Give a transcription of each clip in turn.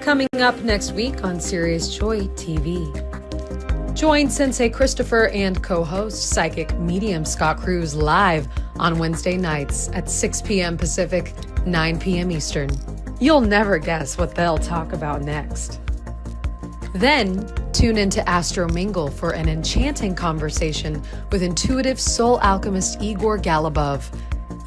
coming up next week on Sirius Joy TV. Join Sensei Christopher and co-host psychic medium Scott Cruz live on Wednesday nights at 6 p.m. Pacific, 9 p.m. Eastern. You'll never guess what they'll talk about next. Then, tune into ASTRO MINGLE for an enchanting conversation with intuitive soul alchemist Igor Galibov.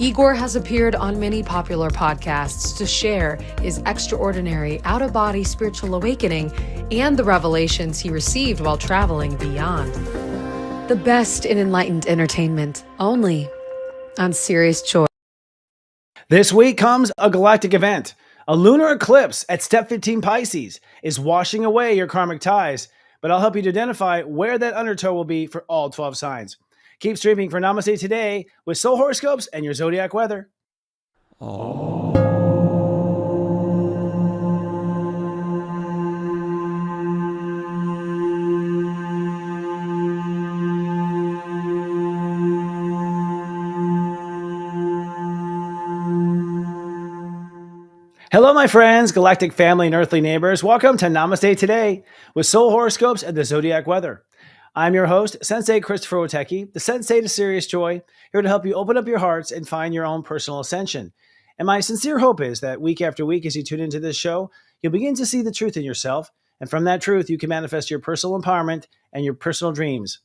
Igor has appeared on many popular podcasts to share his extraordinary out-of-body spiritual awakening and the revelations he received while traveling beyond. The best in enlightened entertainment, only on Sirius Joy. This week comes a galactic event. A lunar eclipse at step 15 Pisces is washing away your karmic ties, but I'll help you to identify where that undertow will be for all 12 signs. Keep streaming for Namaste Today with Soul Horoscopes and your Zodiac weather. Hello, my friends, galactic family, and earthly neighbors. Welcome to Namaste Today with Soul Horoscopes and the Zodiac weather. I'm your host, Sensei Christopher Witecki, the Sensei to Serious Joy, here to help you open up your hearts and find your own personal ascension. And my sincere hope is that week after week, as you tune into this show, you'll begin to see the truth in yourself. And from that truth, you can manifest your personal empowerment and your personal dreams.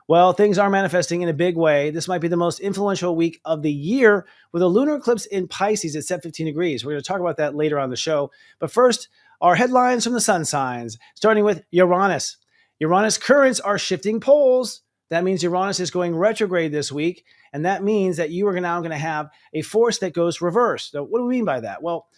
Well, things are manifesting in a big way. This might be the most influential week of the year with a lunar eclipse in Pisces at step 15 degrees. We're going to talk about that later on the show. But first, our headlines from the sun signs, starting with Uranus. Uranus currents are shifting poles. That means Uranus is going retrograde this week, and that means that you are now going to have a force that goes reverse. So what do we mean by that? Well,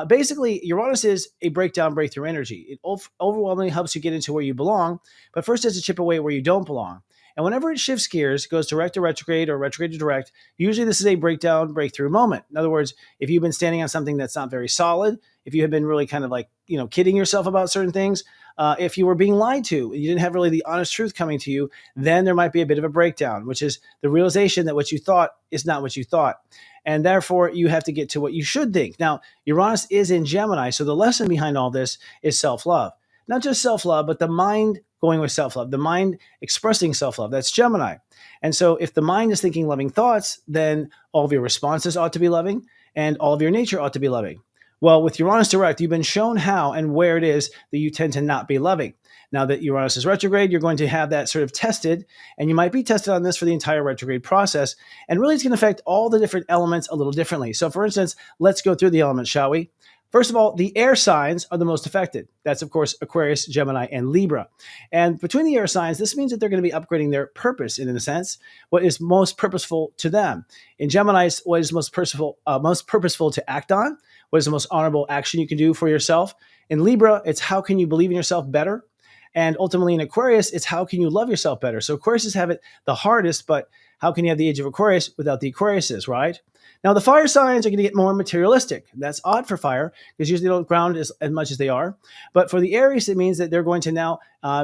basically, Uranus is a breakdown, breakthrough energy. It overwhelmingly helps you get into where you belong, but first has to chip away where you don't belong. And whenever it shifts gears, goes direct to retrograde or retrograde to direct, usually this is a breakdown, breakthrough moment. In other words, if you've been standing on something that's not very solid, if you have been really kind of like, kidding yourself about certain things, if you were being lied to, you didn't have really the honest truth coming to you, then there might be a bit of a breakdown, which is the realization that what you thought is not what you thought. And therefore, you have to get to what you should think. Now, Uranus is in Gemini, so the lesson behind all this is self-love. Not just self-love, but the mind going with self-love, the mind expressing self-love. That's Gemini. And so if the mind is thinking loving thoughts, then all of your responses ought to be loving and all of your nature ought to be loving. Well, with Uranus direct, you've been shown how and where it is that you tend to not be loving. Now that Uranus is retrograde, you're going to have that sort of tested, and you might be tested on this for the entire retrograde process. And really, it's going to affect all the different elements a little differently. So for instance, let's go through the elements, shall we? First of all, the air signs are the most affected. That's, of course, Aquarius, Gemini, and Libra. And between the air signs, this means that they're going to be upgrading their purpose, in a sense, what is most purposeful to them. In Gemini, what is most purposeful to act on, what is the most honorable action you can do for yourself. In Libra, it's how can you believe in yourself better? And ultimately in Aquarius, it's how can you love yourself better? So Aquariuses have it the hardest, but how can you have the age of Aquarius without the Aquariuses, right? Now, the fire signs are going to get more materialistic. That's odd for fire because usually they don't ground as much as they are. But for the Aries, it means that they're going to now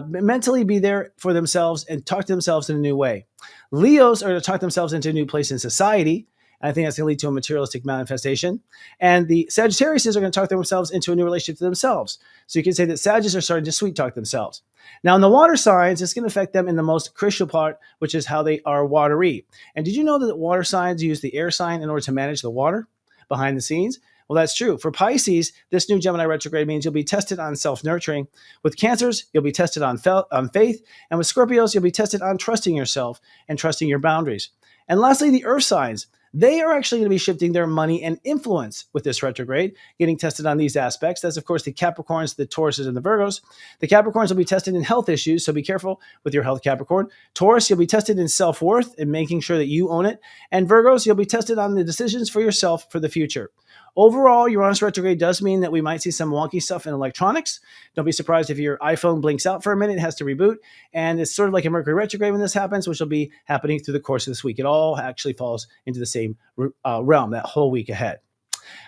mentally be there for themselves and talk to themselves in a new way. Leos are going to talk themselves into a new place in society. I think that's going to lead to a materialistic manifestation. And the Sagittariuses are going to talk themselves into a new relationship to themselves. So you can say that Sagittarius are starting to sweet talk themselves. Now, in the water signs, it's going to affect them in the most crucial part, which is how they are watery. And did you know that water signs use the air sign in order to manage the water behind the scenes? Well, that's true. For Pisces, this new Gemini retrograde means you'll be tested on self-nurturing. With Cancers, you'll be tested on faith. And with Scorpios, you'll be tested on trusting yourself and trusting your boundaries. And lastly, the earth signs. They are actually going to be shifting their money and influence with this retrograde, getting tested on these aspects. That's, of course, the Capricorns, the Tauruses, and the Virgos. The Capricorns will be tested in health issues, so be careful with your health, Capricorn. Taurus, you'll be tested in self-worth and making sure that you own it. And Virgos, you'll be tested on the decisions for yourself for the future. Overall, Uranus retrograde does mean that we might see some wonky stuff in electronics. Don't be surprised if your iPhone blinks out for a minute, it has to reboot. And it's sort of like a Mercury retrograde when this happens, which will be happening through the course of this week. It all actually falls into the same realm that whole week ahead.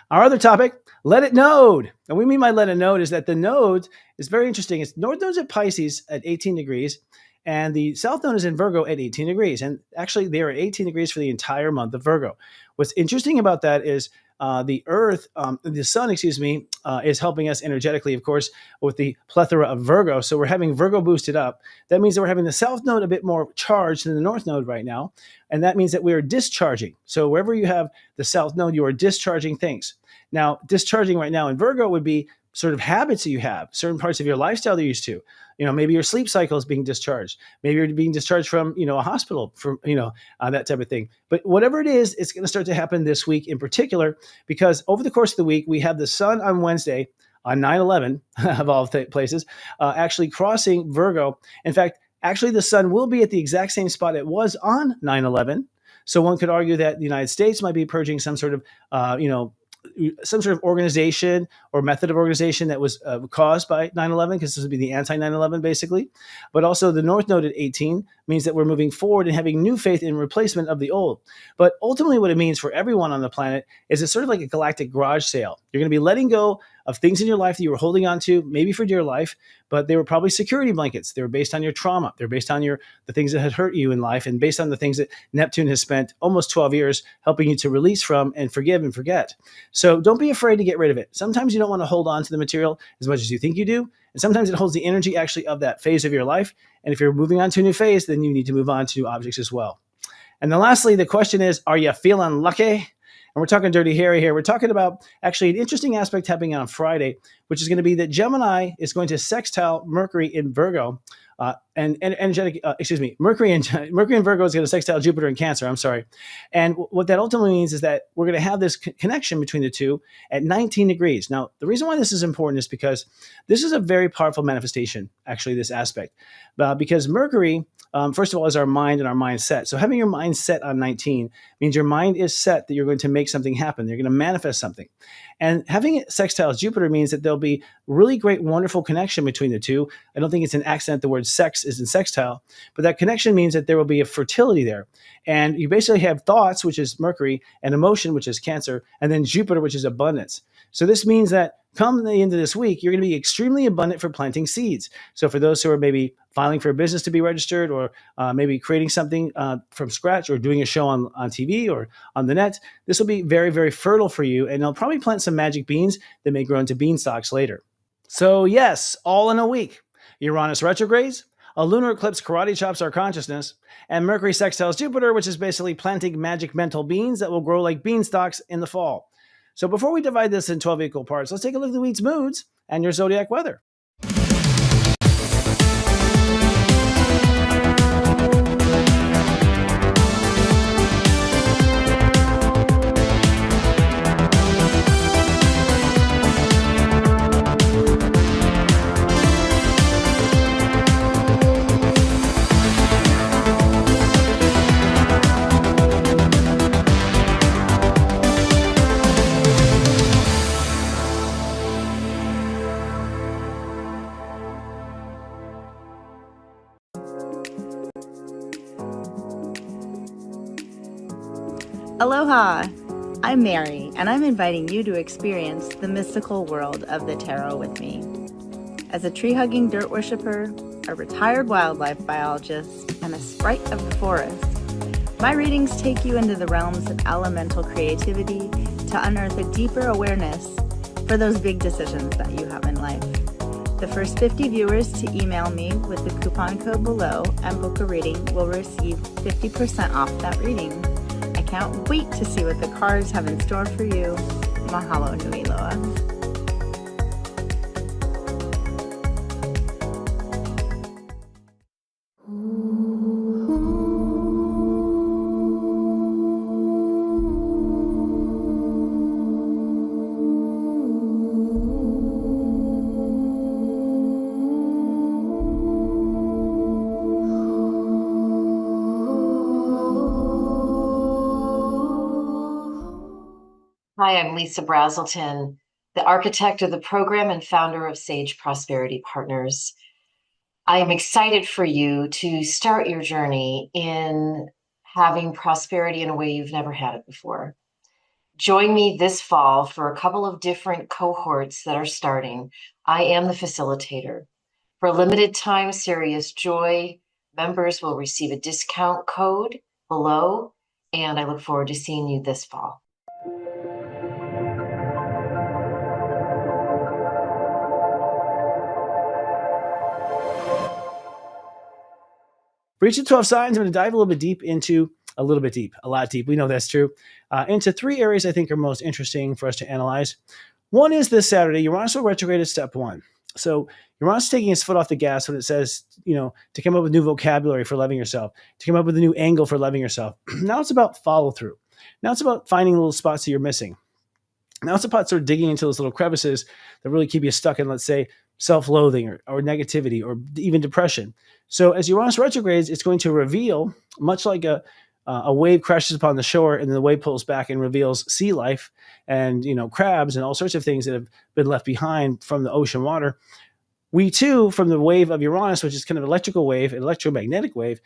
Our other topic, let it node. And we mean by let it node is that the node is very interesting. It's North Node's at Pisces at 18 degrees. And the South Node is in Virgo at 18 degrees. And actually, they are at 18 degrees for the entire month of Virgo. What's interesting about that is the Earth, the Sun, excuse me, is helping us energetically, of course, with the plethora of Virgo. So we're having Virgo boosted up. That means that we're having the South Node a bit more charged than the North Node right now. And that means that we are discharging. So wherever you have the South Node, you are discharging things. Now, discharging right now in Virgo would be sort of habits that you have, certain parts of your lifestyle you're used to. Maybe your sleep cycle is being discharged. Maybe you're being discharged from, a hospital for, that type of thing. But whatever it is, it's going to start to happen this week in particular, because over the course of the week, we have the sun on Wednesday on 9/11 of all places, actually crossing Virgo. In fact, actually the sun will be at the exact same spot it was on 9/11. So one could argue that the United States might be purging some sort of, some sort of organization or method of organization that was caused by 9/11, because this would be the anti-9/11 basically. But also the North Node at 18 means that we're moving forward and having new faith in replacement of the old. But ultimately what it means for everyone on the planet is it's sort of like a galactic garage sale. You're going to be letting go of things in your life that you were holding on to, maybe for dear life, but they were probably security blankets. They were based on your trauma. They're based on the things that had hurt you in life, and based on the things that Neptune has spent almost 12 years helping you to release from and forgive and forget. So don't be afraid to get rid of it. Sometimes you don't want to hold on to the material as much as you think you do. And sometimes it holds the energy actually of that phase of your life. And if you're moving on to a new phase, then you need to move on to objects as well. And then lastly, the question is, are you feeling lucky? And we're talking Dirty Harry here. We're talking about actually an interesting aspect happening on Friday, which is going to be that Gemini is going to sextile Mercury in Virgo. Mercury in Virgo is going to sextile Jupiter in Cancer. I'm sorry. And what that ultimately means is that we're going to have this connection between the two at 19 degrees. Now, the reason why this is important is because this is a very powerful manifestation, actually, this aspect. Because Mercury, first of all, is our mind and our mindset. So having your mind set on 19 means your mind is set that you're going to make something happen. You're going to manifest something. And having it sextile Jupiter means that there'll be really great, wonderful connection between the two. I don't think it's an accident the word sex is in sextile, but that connection means that there will be a fertility there. And you basically have thoughts, which is Mercury, and emotion, which is Cancer, and then Jupiter, which is abundance. So this means that come the end of this week, you're going to be extremely abundant for planting seeds. So for those who are maybe filing for a business to be registered, or maybe creating something from scratch, or doing a show on TV or on the net, this will be very, very fertile for you. And they'll probably plant some magic beans that may grow into beanstalks later. So yes, all in a week. Uranus retrogrades, a lunar eclipse karate chops our consciousness, and Mercury sextiles Jupiter, which is basically planting magic mental beans that will grow like beanstalks in the fall. So before we divide this in 12 equal parts, let's take a look at the week's moods and your zodiac weather. Aloha! I'm Mary, and I'm inviting you to experience the mystical world of the tarot with me. As a tree-hugging dirt worshiper, a retired wildlife biologist, and a sprite of the forest, my readings take you into the realms of elemental creativity to unearth a deeper awareness for those big decisions that you have in life. The first 50 viewers to email me with the coupon code below and book a reading will receive 50% off that reading. Can't wait to see what the cards have in store for you. Mahalo nui loa. Hi, I'm Lisa Brazelton, the architect of the program and founder of Sage Prosperity Partners. I am excited for you to start your journey in having prosperity in a way you've never had it before. Join me this fall for a couple of different cohorts that are starting. I am the facilitator. For a limited time, Serious Joy members will receive a discount code below, and I look forward to seeing you this fall. For each of the 12 signs, I'm going to dive a lot deep, we know that's true, into 3 areas I think are most interesting for us to analyze. One is this Saturday, Uranus will retrograde at step 1. So Uranus is taking his foot off the gas when it says, to come up with new vocabulary for loving yourself, to come up with a new angle for loving yourself. Now it's about follow through. Now it's about finding little spots that you're missing. Now it's about sort of digging into those little crevices that really keep you stuck in, let's say, self-loathing or negativity or even depression. So as Uranus retrogrades, it's going to reveal, much like a wave crashes upon the shore and then the wave pulls back and reveals sea life and crabs and all sorts of things that have been left behind from the ocean water. We too, from the wave of Uranus, which is kind of an electrical wave, an electromagnetic wave,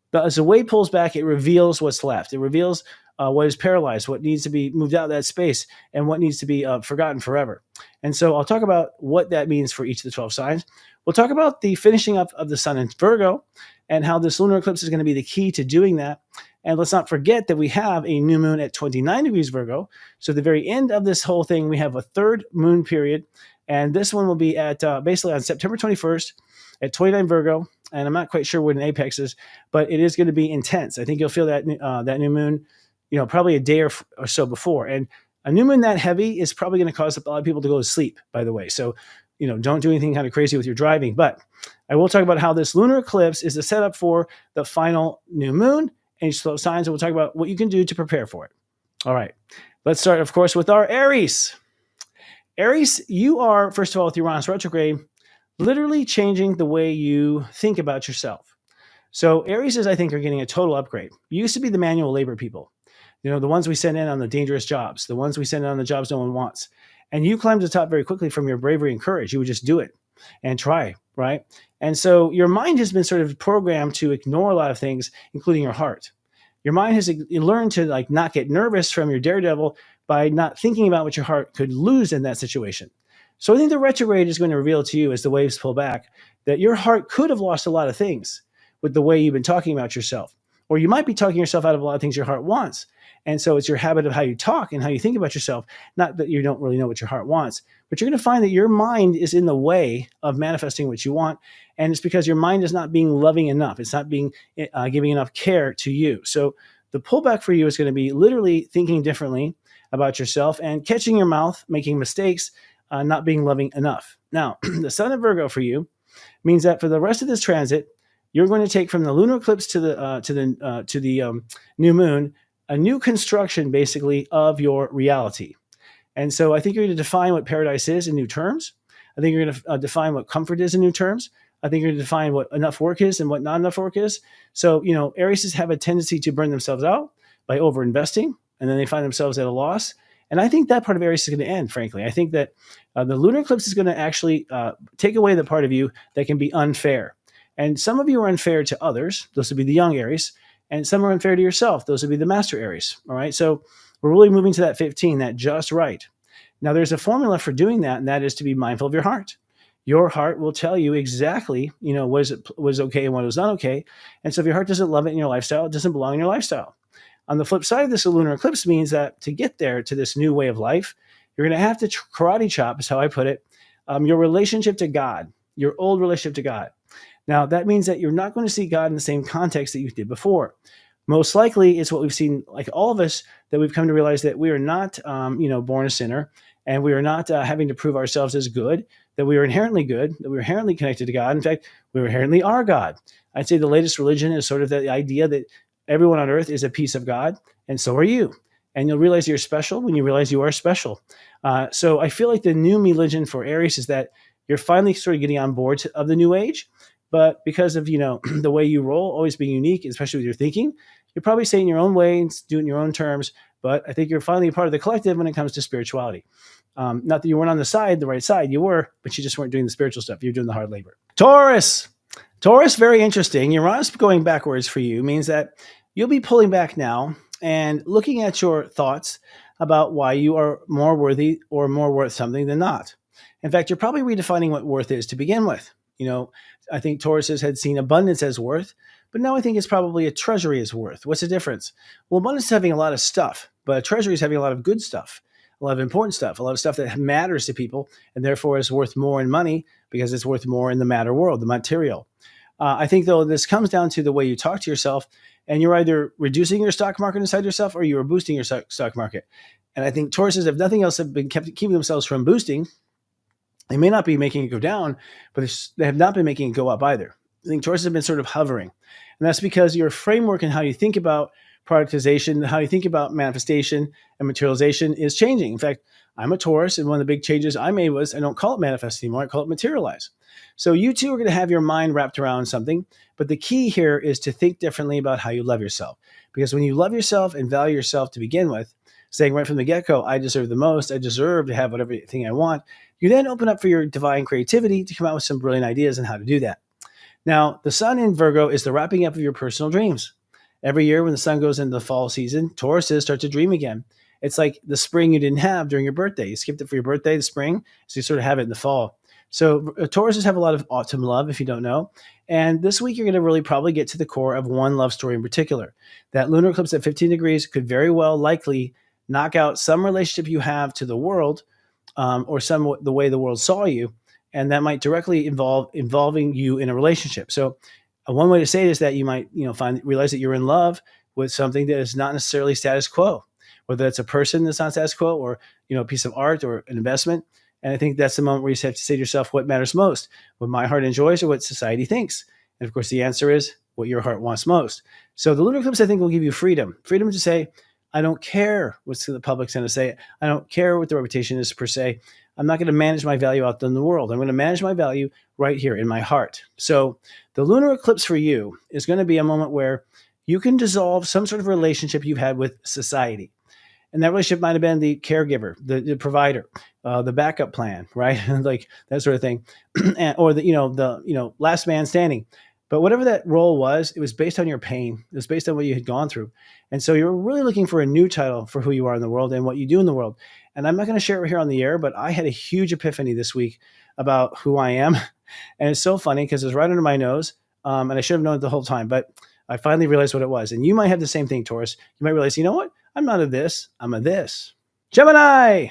but as the wave pulls back, it reveals what's left. It reveals what is paralyzed, what needs to be moved out of that space, and what needs to be forgotten forever. And so I'll talk about what that means for each of the 12 signs. We'll talk about the finishing up of the sun in Virgo and how this lunar eclipse is going to be the key to doing that. And let's not forget that we have a new moon at 29 degrees Virgo. So at the very end of this whole thing, we have a third moon period. And this one will be at basically on September 21st at 29 Virgo. And I'm not quite sure what an apex is, but it is going to be intense. I think you'll feel that that new moon, probably a day or so before. And a new moon that heavy is probably going to cause a lot of people to go to sleep, by the way. So, don't do anything kind of crazy with your driving. But I will talk about how this lunar eclipse is the setup for the final new moon and each 12 signs. And we'll talk about what you can do to prepare for it. All right. Let's start, of course, with our Aries. Aries, you are, first of all, with Uranus retrograde, literally changing the way you think about yourself. So Aries, I think, are getting a total upgrade. You used to be the manual labor people. The ones we send in on the dangerous jobs, the ones we send in on the jobs no one wants. And you climbed to the top very quickly from your bravery and courage. You would just do it and try, right? And so your mind has been sort of programmed to ignore a lot of things, including your heart. Your mind has learned to not get nervous from your daredevil by not thinking about what your heart could lose in that situation. So I think the retrograde is going to reveal to you as the waves pull back that your heart could have lost a lot of things with the way you've been talking about yourself. Or you might be talking yourself out of a lot of things your heart wants. And so it's your habit of how you talk and how you think about yourself, not that you don't really know what your heart wants, but you're going to find that your mind is in the way of manifesting what you want. And it's because your mind is not being loving enough. It's not being giving enough care to you. So the pullback for you is going to be literally thinking differently about yourself and catching your mouth, making mistakes, not being loving enough. Now, the sun of Virgo for you means that for the rest of this transit, you're going to take from the lunar eclipse to the new moon a new construction, basically, of your reality. And so I think you're going to define what paradise is in new terms. I think you're going to define what comfort is in new terms. I think you're going to define what enough work is and what not enough work is. So, Aries have a tendency to burn themselves out by overinvesting, and then they find themselves at a loss. And I think that part of Aries is going to end, frankly. I think that the lunar eclipse is going to actually take away the part of you that can be unfair. And some of you are unfair to others. Those would be the young Aries. And some are unfair to yourself. Those would be the master Aries. All right. So we're really moving to that 15, that just right. Now, there's a formula for doing that, and that is to be mindful of your heart. Your heart will tell you exactly, what is okay and what is not okay. And so if your heart doesn't love it in your lifestyle, it doesn't belong in your lifestyle. On the flip side of this, a lunar eclipse means that to get there to this new way of life, you're going to have to karate chop, is how I put it, your relationship to God, your old relationship to God. Now, that means that you're not going to see God in the same context that you did before. Most likely, it's what we've seen, like all of us, that we've come to realize that we are not, born a sinner, and we are not having to prove ourselves as good, that we are inherently good, that we are inherently connected to God. In fact, we inherently are God. I'd say the latest religion is sort of the idea that everyone on earth is a piece of God, and so are you. And you'll realize you're special when you realize you are special. So I feel like the new religion for Aries is that you're finally sort of getting on board of the new age. But because of, the way you roll, always being unique, especially with your thinking, you're probably saying your own way and doing your own terms. But I think you're finally a part of the collective when it comes to spirituality. Not that you weren't on the right side, you were, but you just weren't doing the spiritual stuff. You're doing the hard labor. Taurus, very interesting. Uranus going backwards for you means that you'll be pulling back now and looking at your thoughts about why you are more worthy or more worth something than not. In fact, you're probably redefining what worth is to begin with. I think Tauruses had seen abundance as worth, but now I think it's probably a treasury as worth. What's the difference? Well, abundance is having a lot of stuff, but a treasury is having a lot of good stuff, a lot of important stuff, a lot of stuff that matters to people, and therefore is worth more in money because it's worth more in the matter world, the material. I think, though, this comes down to the way you talk to yourself, and you're either reducing your stock market inside yourself or you are boosting your stock market. And I think Tauruses, if nothing else, have been keeping themselves from boosting. They may not be making it go down, but they have not been making it go up either. I think Tauruses have been sort of hovering. And that's because your framework and how you think about productization, how you think about manifestation and materialization is changing. In fact, I'm a Taurus, and one of the big changes I made was I don't call it manifest anymore. I call it materialize. So you too are going to have your mind wrapped around something. But the key here is to think differently about how you love yourself. Because when you love yourself and value yourself to begin with, saying right from the get-go, I deserve the most, I deserve to have whatever thing I want, you then open up for your divine creativity to come out with some brilliant ideas on how to do that. Now, the sun in Virgo is the wrapping up of your personal dreams. Every year when the sun goes into the fall season, Tauruses start to dream again. It's like the spring you didn't have during your birthday. You skipped it for your birthday, the spring, so you sort of have it in the fall. So Tauruses have a lot of autumn love, if you don't know. And this week, you're going to really probably get to the core of one love story in particular. That lunar eclipse at 15 degrees could very well likely knock out some relationship you have to the world, or the way the world saw you. And that might directly involving you in a relationship. So one way to say it is that you might realize that you're in love with something that is not necessarily status quo, whether it's a person that's not status quo, or a piece of art or an investment. And I think that's the moment where you have to say to yourself, what matters most? What my heart enjoys or what society thinks? And of course, the answer is what your heart wants most. So the lunar eclipse, I think, will give you freedom to say, I don't care what the public's going to say. I don't care what the reputation is per se. I'm not going to manage my value out in the world. I'm going to manage my value right here in my heart. So the lunar eclipse for you is going to be a moment where you can dissolve some sort of relationship you've had with society. And that relationship might have been the caregiver, the provider, the backup plan, right? Like that sort of thing, or the last man standing. But whatever that role was, it was based on your pain. It was based on what you had gone through. And so you're really looking for a new title for who you are in the world and what you do in the world. And I'm not going to share it here on the air, but I had a huge epiphany this week about who I am. And it's so funny because it's right under my nose. And I should have known it the whole time, but I finally realized what it was. And you might have the same thing, Taurus. You might realize, you know what? I'm not a this, I'm a this. Gemini,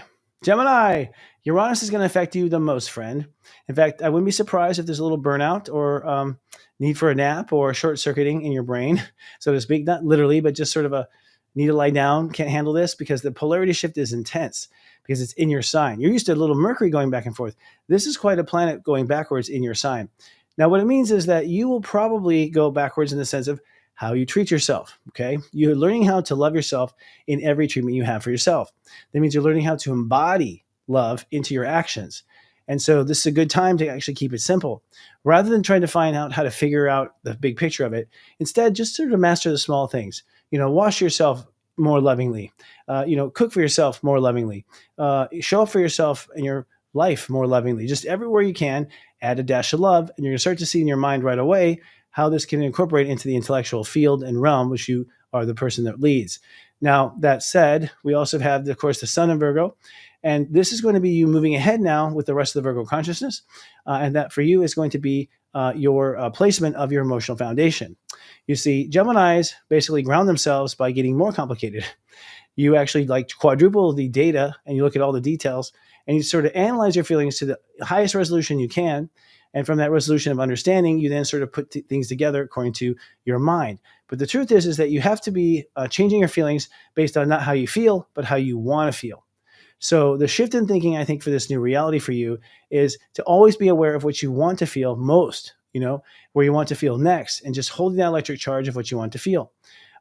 Uranus is going to affect you the most, friend. In fact, I wouldn't be surprised if there's a little burnout or need for a nap or short circuiting in your brain, so to speak. Not literally, but just sort of a need to lie down, can't handle this, because the polarity shift is intense because it's in your sign. You're used to a little Mercury going back and forth. This is quite a planet going backwards in your sign. Now, what it means is that you will probably go backwards in the sense of how you treat yourself, okay? You're learning how to love yourself in every treatment you have for yourself. That means you're learning how to embody love into your actions. And so this is a good time to actually keep it simple. Rather than trying to find out how to figure out the big picture of it, instead, just sort of master the small things. Wash yourself more lovingly. Cook for yourself more lovingly. Show up for yourself in your life more lovingly. Just everywhere you can, add a dash of love, and you're going to start to see in your mind right away how this can incorporate into the intellectual field and realm, which you are the person that leads. Now, that said, we also have, of course, the sun in Virgo. And this is going to be you moving ahead now with the rest of the Virgo consciousness. And that for you is going to be your placement of your emotional foundation. You see, Geminis basically ground themselves by getting more complicated. You actually quadruple the data and you look at all the details and you sort of analyze your feelings to the highest resolution you can. And from that resolution of understanding, you then sort of put things together according to your mind. But the truth is that you have to be changing your feelings based on not how you feel, but how you want to feel. So the shift in thinking, I think, for this new reality for you is to always be aware of what you want to feel most, where you want to feel next, and just holding that electric charge of what you want to feel.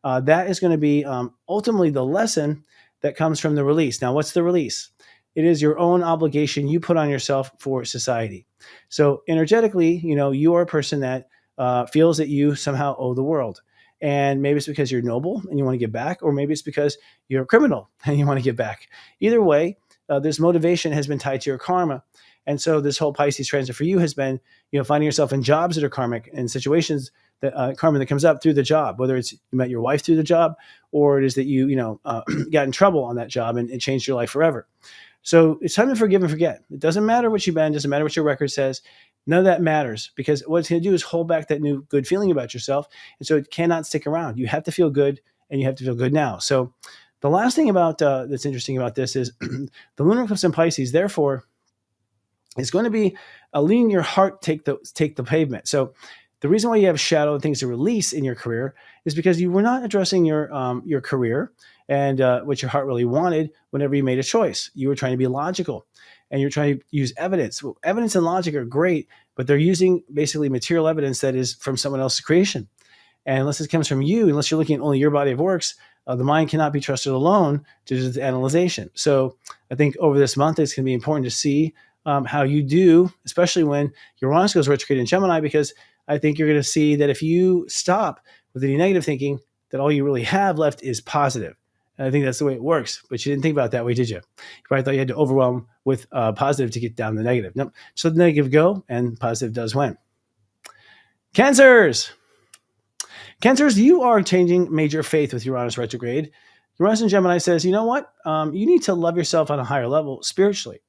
That is going to be ultimately the lesson that comes from the release. Now, what's the release? It is your own obligation you put on yourself for society. So energetically, you are a person that feels that you somehow owe the world. And maybe it's because you're noble and you want to give back, or maybe it's because you're a criminal and you want to give back. Either way, this motivation has been tied to your karma. And so this whole Pisces transit for you has been, finding yourself in jobs that are karmic and situations that karma that comes up through the job, whether it's you met your wife through the job, or it is that you got in trouble on that job and it changed your life forever. So it's time to forgive and forget. It doesn't matter what you've been, doesn't matter what your record says. None of that matters, because what it's going to do is hold back that new good feeling about yourself. And so it cannot stick around. You have to feel good, and you have to feel good now. So the last thing about that's interesting about this is the lunar eclipse in Pisces, therefore, is going to be letting your heart take the pavement. So The reason why you have shadow and things to release in your career is because you were not addressing your career and what your heart really wanted whenever you made a choice. You were trying to be logical, and you're trying to use evidence. Well, evidence and logic are great, but they're using basically material evidence that is from someone else's creation. And unless it comes from you, unless you're looking at only your body of works, the mind cannot be trusted alone to do the analyzation. So I think over this month, it's going to be important to see how you do, especially when Uranus goes retrograde in Gemini, because I think you're going to see that if you stop with any negative thinking, that all you really have left is positive. And I think that's the way it works. But you didn't think about it that way, did you? You probably thought you had to overwhelm with positive to get down the negative. Nope. So the negative go, and positive does win. Cancers. Cancers, you are changing major faith with Uranus retrograde. Uranus in Gemini says, you know what? You need to love yourself on a higher level spiritually.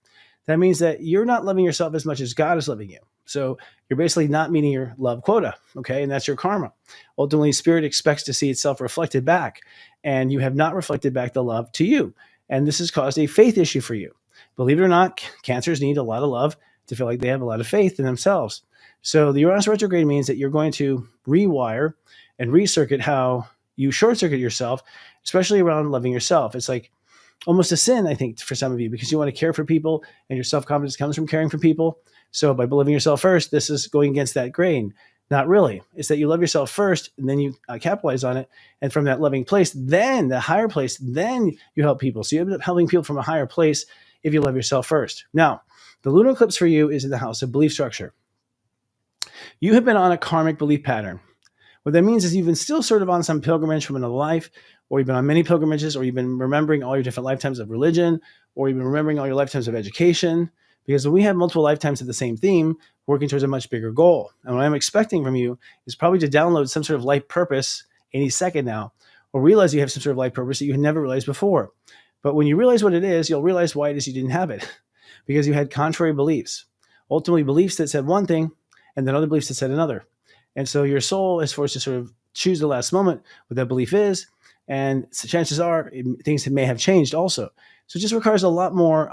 That means that you're not loving yourself as much as God is loving you. So you're basically not meeting your love quota, okay? And that's your karma. Ultimately, spirit expects to see itself reflected back, and you have not reflected back the love to you. And this has caused a faith issue for you. Believe it or not, cancers need a lot of love to feel like they have a lot of faith in themselves. So the Uranus retrograde means that you're going to rewire and recircuit how you short circuit yourself, especially around loving yourself. It's like almost a sin, I think, for some of you, because you want to care for people and your self-confidence comes from caring for people. So by loving yourself first, this is going against that grain. Not really. It's that you love yourself first and then you capitalize on it. And from that loving place, then the higher place, then you help people. So you end up helping people from a higher place if you love yourself first. Now, the lunar eclipse for you is in the house of belief structure. You have been on a karmic belief pattern. What that means is you've been still sort of on some pilgrimage from another life, or you've been on many pilgrimages, or you've been remembering all your different lifetimes of religion, or you've been remembering all your lifetimes of education. Because when we have multiple lifetimes of the same theme, working towards a much bigger goal. And what I'm expecting from you is probably to download some sort of life purpose any second now, or realize you have some sort of life purpose that you had never realized before. But when you realize what it is, you'll realize why it is you didn't have it, because you had contrary beliefs. Ultimately, beliefs that said one thing, and then other beliefs that said another. And so your soul is forced to sort of choose the last moment what that belief is. And so chances are things may have changed also. So it just requires a lot more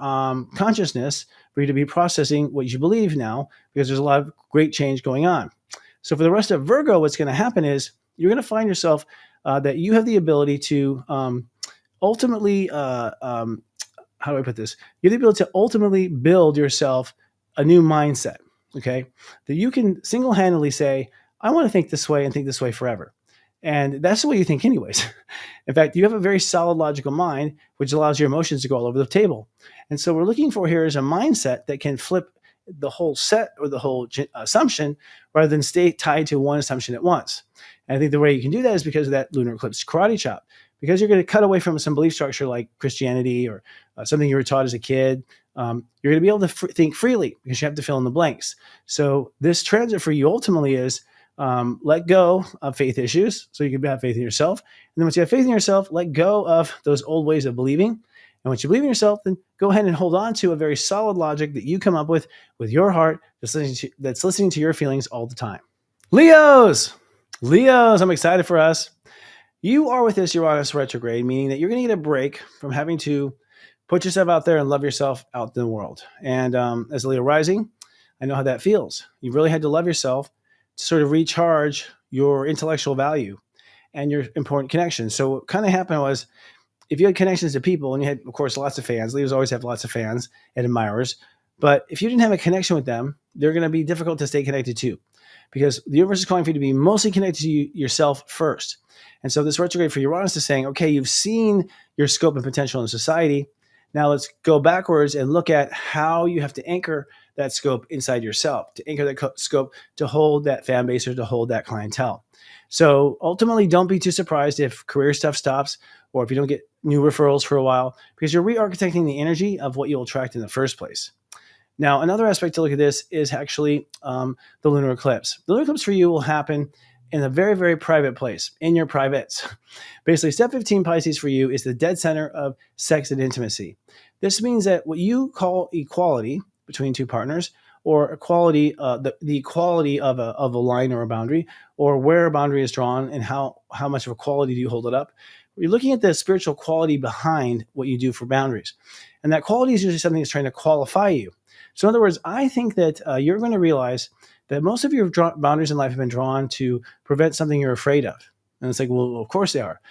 consciousness for you to be processing what you believe now, because there's a lot of great change going on. So for the rest of Virgo, what's going to happen is you're going to find yourself that you have the ability to ultimately, how do I put this? You have the ability to ultimately build yourself a new mindset, okay? That you can single-handedly say, I want to think this way and think this way forever. And that's the way you think anyways. In fact, you have a very solid logical mind, which allows your emotions to go all over the table. And so what we're looking for here is a mindset that can flip the whole set or the whole assumption rather than stay tied to one assumption at once. And I think the way you can do that is because of that lunar eclipse karate chop. Because you're going to cut away from some belief structure like Christianity or something you were taught as a kid, you're going to be able to think freely because you have to fill in the blanks. So this transit for you ultimately is let go of faith issues so you can have faith in yourself. And then once you have faith in yourself, let go of those old ways of believing. And once you believe in yourself, then go ahead and hold on to a very solid logic that you come up with your heart that's listening to your feelings all the time. Leos, I'm excited for us. You are with this Uranus retrograde, meaning that you're going to get a break from having to put yourself out there and love yourself out in the world. And as a Leo rising, I know how that feels. You really had to love yourself to sort of recharge your intellectual value and your important connections. So what kind of happened was, if you had connections to people, and you had, of course, lots of fans, Leos always have lots of fans and admirers, but if you didn't have a connection with them, they're going to be difficult to stay connected to, because the universe is calling for you to be mostly connected to yourself first. And so this retrograde for Uranus is saying, okay, you've seen your scope and potential in society. Now let's go backwards and look at how you have to anchor that scope inside yourself, to anchor that scope to hold that fan base or to hold that clientele. So ultimately, don't be too surprised if career stuff stops or if you don't get new referrals for a while, because you're re-architecting the energy of what you'll attract in the first place. Now, another aspect to look at this is actually the lunar eclipse. The lunar eclipse for you will happen in a very, very private place, in your privates. Basically, step 15 Pisces for you is the dead center of sex and intimacy. This means that what you call equality between two partners, or equality, the equality of a line or a boundary, or where a boundary is drawn and how much of a quality do you hold it up. You're looking at the spiritual quality behind what you do for boundaries. And that quality is usually something that's trying to qualify you. So in other words, I think that you're going to realize that most of your boundaries in life have been drawn to prevent something you're afraid of. And it's like, well, of course they are.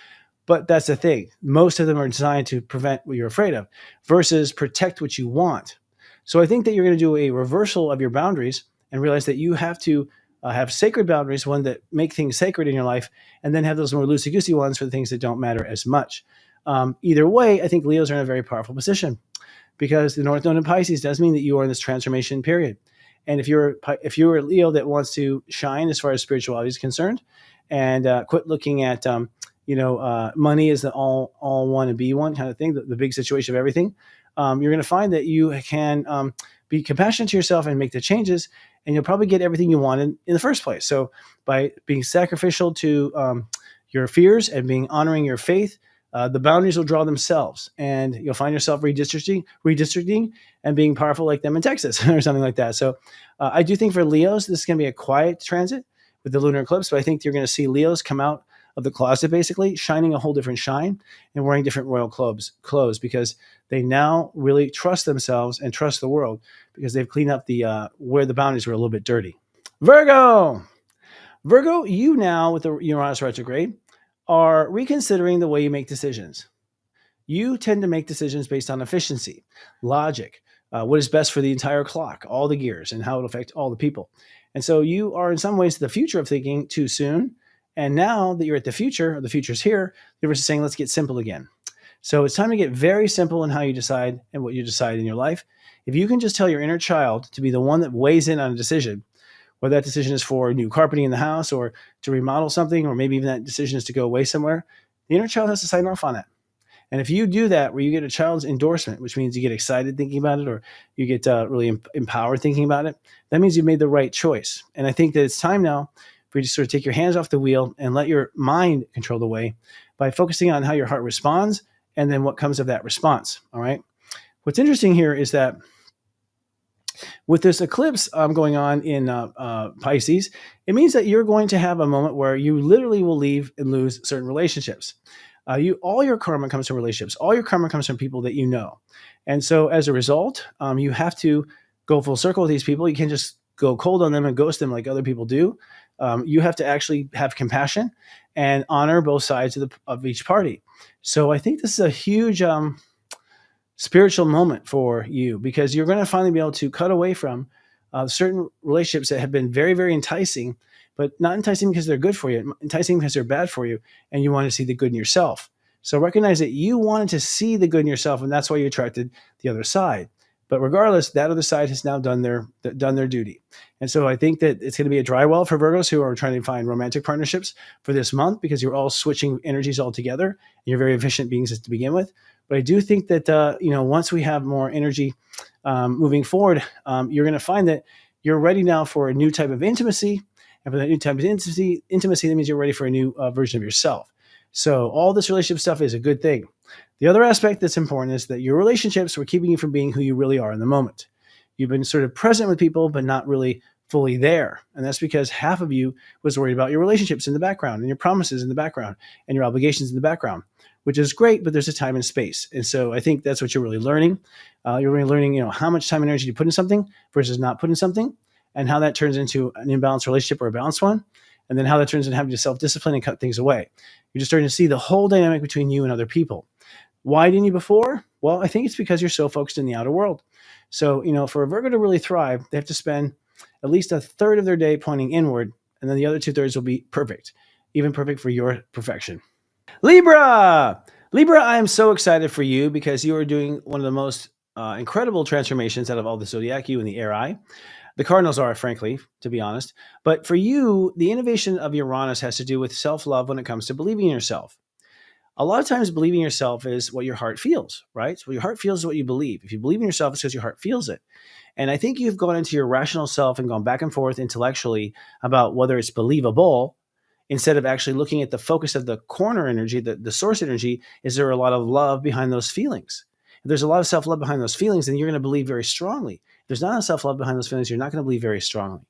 But that's the thing. Most of them are designed to prevent what you're afraid of versus protect what you want. So I think that you're going to do a reversal of your boundaries and realize that you have to have sacred boundaries, one that make things sacred in your life, and then have those more loosey-goosey ones for the things that don't matter as much. Either way, I think Leos are in a very powerful position because the North Node in Pisces does mean that you are in this transformation period. And if you're a Leo that wants to shine as far as spirituality is concerned, and quit looking at money is the all one and be one kind of thing, the big situation of everything, you're going to find that you can be compassionate to yourself and make the changes, and you'll probably get everything you wanted in the first place. So by being sacrificial to your fears and honoring your faith, the boundaries will draw themselves, and you'll find yourself redistricting and being powerful like them in Texas or something like that. So I do think for Leos, this is going to be a quiet transit with the lunar eclipse, but I think you're going to see Leos come out of the closet, basically shining a whole different shine and wearing different royal clothes because they now really trust themselves and trust the world because they've cleaned up the where the boundaries were a little bit dirty. Virgo, you now with the Uranus retrograde are reconsidering the way you make decisions. You tend to make decisions based on efficiency, logic, what is best for the entire clock, all the gears, and how it'll affect all the people. And so you are in some ways the future of thinking too soon. And now that you're at the future, or the future's here, you're just saying, let's get simple again. So it's time to get very simple in how you decide and what you decide in your life. If you can just tell your inner child to be the one that weighs in on a decision, whether that decision is for new carpeting in the house or to remodel something, or maybe even that decision is to go away somewhere, the inner child has to sign off on it. And if you do that, where you get a child's endorsement, which means you get excited thinking about it, or you get really empowered thinking about it, that means you've made the right choice. And I think that it's time now for you to sort of take your hands off the wheel and let your mind control the way by focusing on how your heart responds and then what comes of that response. All right. What's interesting here is that with this eclipse going on in Pisces, it means that you're going to have a moment where you literally will leave and lose certain relationships. All your karma comes from relationships. All your karma comes from people that you know. And so as a result, you have to go full circle with these people. You can't just go cold on them and ghost them like other people do. You have to actually have compassion and honor both sides of each party. So I think this is a huge spiritual moment for you because you're going to finally be able to cut away from certain relationships that have been very, very enticing, but not enticing because they're good for you, enticing because they're bad for you, and you want to see the good in yourself. So recognize that you wanted to see the good in yourself, and that's why you attracted the other side. But regardless, that other side has now done their duty. And so I think that it's going to be a dry well for Virgos who are trying to find romantic partnerships for this month because you're all switching energies all together. And you're very efficient beings to begin with. But I do think that, once we have more energy moving forward, you're going to find that you're ready now for a new type of intimacy. And for that new type of intimacy, that means you're ready for a new version of yourself. So all this relationship stuff is a good thing. The other aspect that's important is that your relationships were keeping you from being who you really are in the moment. You've been sort of present with people, but not really fully there. And that's because half of you was worried about your relationships in the background and your promises in the background and your obligations in the background, which is great, but there's a time and space. And so I think that's what you're really learning. You're really learning, how much time and energy you put in something versus not put in something, and how that turns into an imbalanced relationship or a balanced one. And then how that turns into having to self-discipline and cut things away. You're just starting to see the whole dynamic between you and other people. Why didn't you before? Well, I think it's because you're so focused in the outer world. So, for a Virgo to really thrive, they have to spend at least a third of their day pointing inward, and then the other 2/3 will be perfect, even perfect for your perfection. Libra, I am so excited for you because you are doing one of the most incredible transformations out of all the Zodiac, you and the air eye. The cardinals are, frankly, to be honest. But for you, the innovation of Uranus has to do with self-love when it comes to believing in yourself. A lot of times believing in yourself is what your heart feels, right? So what your heart feels is what you believe. If you believe in yourself, it's because your heart feels it. And I think you've gone into your rational self and gone back and forth intellectually about whether it's believable, instead of actually looking at the focus of the corner energy, the source energy. Is there a lot of love behind those feelings? If there's a lot of self-love behind those feelings, then you're going to believe very strongly. If there's not enough self-love behind those feelings, you're not going to believe very strongly.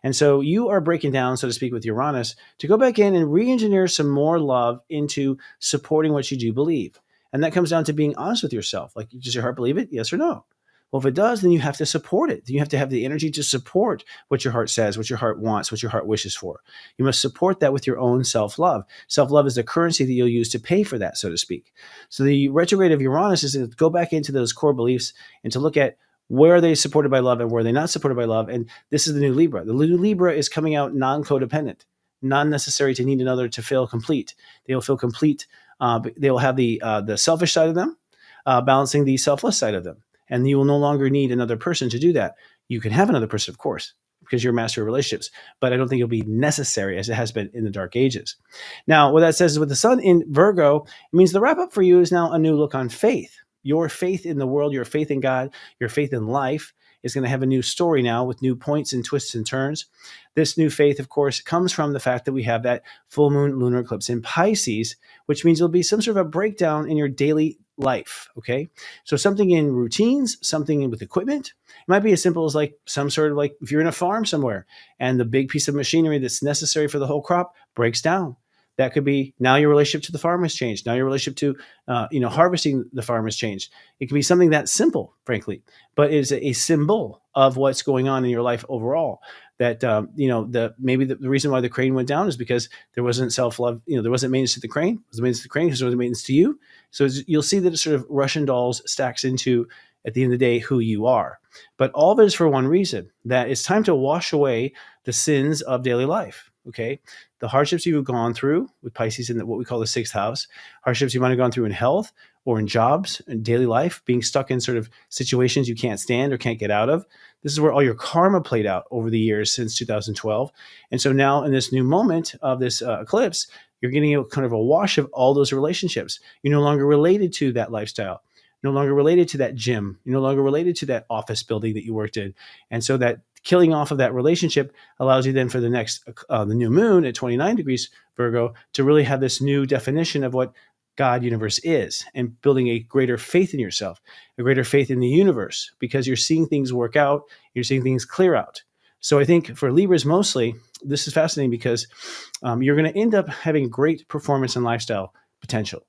And so you are breaking down, so to speak, with Uranus to go back in and re-engineer some more love into supporting what you do believe. And that comes down to being honest with yourself. Like, does your heart believe it? Yes or no? Well, if it does, then you have to support it. You have to have the energy to support what your heart says, what your heart wants, what your heart wishes for. You must support that with your own self-love. Self-love is the currency that you'll use to pay for that, so to speak. So the retrograde of Uranus is to go back into those core beliefs and to look at where are they supported by love and where are they not supported by love. And this is the new Libra. The new Libra is coming out non-codependent, not necessary to need another to feel complete. They will feel complete. They will have the selfish side of them, balancing the selfless side of them. And you will no longer need another person to do that. You can have another person, of course, because you're a master of relationships, but I don't think it'll be necessary as it has been in the dark ages. Now, what that says is with the sun in Virgo, it means the wrap up for you is now a new look on faith. Your faith in the world, your faith in God, your faith in life is going to have a new story now with new points and twists and turns. This new faith, of course, comes from the fact that we have that full moon lunar eclipse in Pisces, which means there'll be some sort of a breakdown in your daily life, okay? So something in routines, something with equipment. It might be as simple as like some sort of like if you're in a farm somewhere and the big piece of machinery that's necessary for the whole crop breaks down. That could be now your relationship to the farm has changed. Now your relationship to harvesting the farm has changed. It can be something that simple, frankly, but is a symbol of what's going on in your life overall. That maybe the reason why the crane went down is because there wasn't self-love. There wasn't maintenance to the crane. It was maintenance to the crane because there wasn't maintenance to you. So you'll see that it sort of Russian dolls stacks into, at the end of the day, who you are. But all of it is for one reason, that it's time to wash away the sins of daily life. Okay, the hardships you've gone through with Pisces in what we call the sixth house, hardships you might have gone through in health or in jobs and daily life, being stuck in sort of situations you can't stand or can't get out of. This is where all your karma played out over the years since 2012. And so now in this new moment of this eclipse, you're getting a kind of a wash of all those relationships. You're no longer related to that lifestyle. No longer related to that gym. You're no longer related to that office building that you worked in. And so that killing off of that relationship allows you then for the next, the new moon at 29 degrees Virgo, to really have this new definition of what God universe is and building a greater faith in yourself, a greater faith in the universe, because you're seeing things work out, you're seeing things clear out. So I think for Libras mostly, this is fascinating because you're going to end up having great performance and lifestyle potential.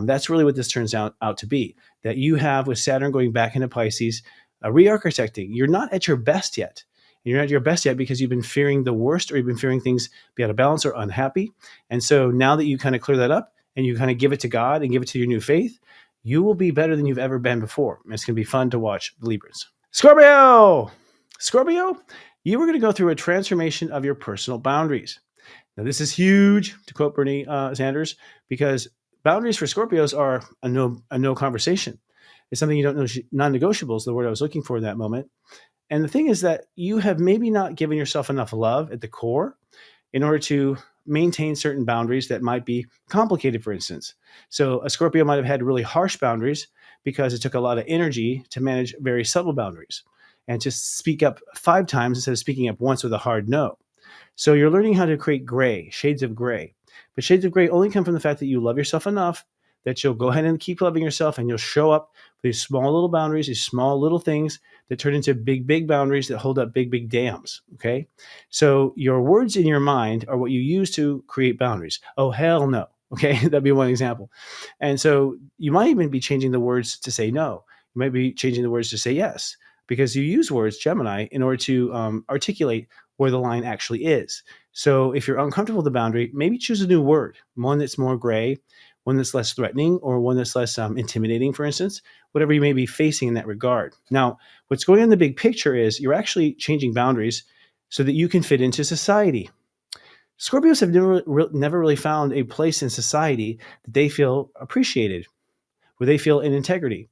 That's really what this turns out to be, that you have with Saturn going back into Pisces, re-architecting. You're not at your best yet. You're not at your best yet because you've been fearing the worst or you've been fearing things be out of balance or unhappy. And so now that you kind of clear that up and you kind of give it to God and give it to your new faith, you will be better than you've ever been before. And it's going to be fun to watch Libras. Scorpio, you are going to go through a transformation of your personal boundaries. Now, this is huge, to quote Bernie Sanders, because boundaries for Scorpios are a no conversation. It's something you don't know. Non-negotiable is the word I was looking for in that moment. And the thing is that you have maybe not given yourself enough love at the core in order to maintain certain boundaries that might be complicated, for instance. So a Scorpio might have had really harsh boundaries because it took a lot of energy to manage very subtle boundaries and to speak up 5 times instead of speaking up once with a hard no. So you're learning how to create gray, shades of gray. But shades of gray only come from the fact that you love yourself enough that you'll go ahead and keep loving yourself, and you'll show up with these small little boundaries, these small little things that turn into big, big boundaries that hold up big, big dams, okay? So your words in your mind are what you use to create boundaries. Oh, hell no, okay? That'd be one example. And so you might even be changing the words to say no. You might be changing the words to say yes, because you use words, Gemini, in order to articulate where the line actually is. So if you're uncomfortable with the boundary, maybe choose a new word, one that's more gray, one that's less threatening, or one that's less intimidating, for instance, whatever you may be facing in that regard. Now, what's going on in the big picture is you're actually changing boundaries so that you can fit into society. Scorpios have never really found a place in society that they feel appreciated, where they feel in integrity.